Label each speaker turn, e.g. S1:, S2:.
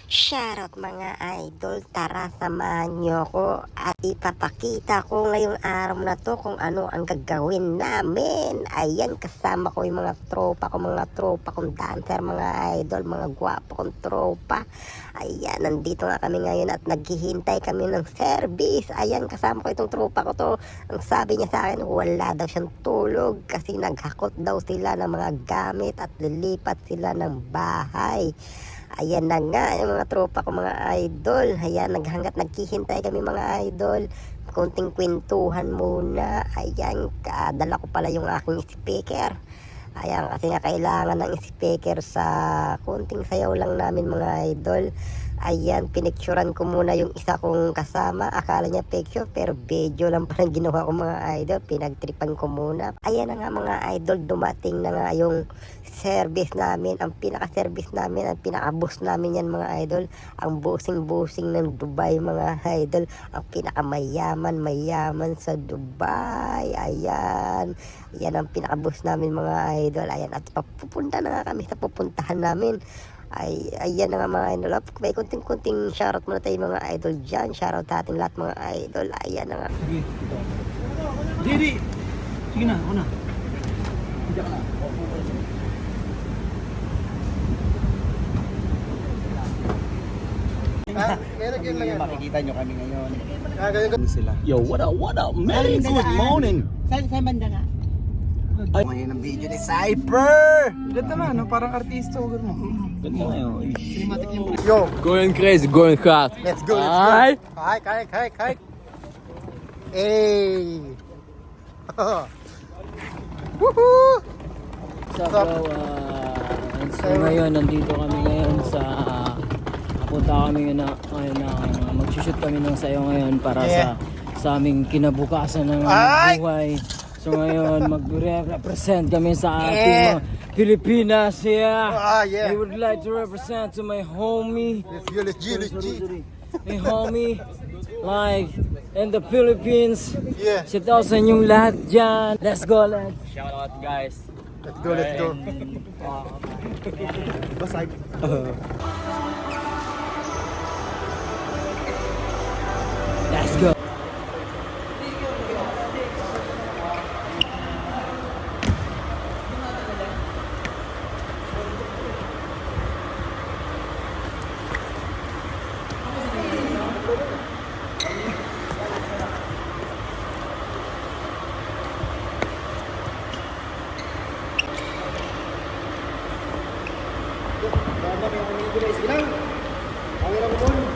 S1: Shoutout mga idol, tara samahan nyo ko at ipapakita ko ngayong araw na to kung ano ang gagawin namin. Ayan, kasama ko yung mga tropa kong dancer, mga idol, mga gwapo kong tropa. Ayan, nandito nga kami ngayon at naghihintay kami ng service. Ayan, kasama ko itong tropa ko to. Ang sabi niya sa akin, wala daw siyang tulog kasi naghakot daw sila ng mga gamit at lilipat sila ng bahay. Ayan na nga yung mga tropa ko mga idol. Ayan, naghihintay kami mga idol. Konting kwentuhan muna. Ayan, dala ko pala yung aking speaker. Ayan, kasi nga kailangan ng speaker sa konting sayaw lang namin mga idol. Ayan, pinicturan ko muna yung isa kong kasama. Akala niya picture pero video lang parang ginawa ko mga idol. Pinagtripan ko muna. Ayan na nga mga idol, dumating na nga yung service namin. Ang pinaka-service namin, ang pinaka-boss namin yan mga idol. Ang busing-busing ng Dubai mga idol. Ang pinaka-mayaman sa Dubai. Ayan. Yan ang pinaka-boss namin mga idol. Ayan, at pupunta na nga kami sa pupuntahan namin. Ayan na nga mga idol. May kunting shoutout muna tayo mga idol dyan. Shoutout natin lahat mga idol. Ayan na nga.
S2: Sige. Didi! Sige na, ako na. Hindi ka na. Makikita nyo kami ngayon. Sila. Yo, what up, man? Good morning.
S3: Saan banda nga?
S2: Ay, ngayon ang video ni Cypher! Ganda na, no? Parang artista. Ganda na yun. Cinematic yung...
S4: Yo,
S5: Going crazy, going hard.
S4: let's go.
S5: Ay!
S4: Hike. Hey. Woohoo!
S5: So so ngayon, nandito kami ngayon sa papunta kami ngayon na mag-shoot kami ng sayo ngayon para sa aming kinabukasan ng buhay. So ngayon, magre-represent kami sa ating mga Pilipinas.
S4: Yeah.
S5: I would like to represent to my homie.
S4: Let's G.
S5: My homie, like, in the Philippines.
S4: Yeah.
S5: Shout out sa inyong lahat dyan. Let's go, lads.
S2: Shout out, guys.
S4: Let's go. Basag.
S5: Let's go.
S4: Ang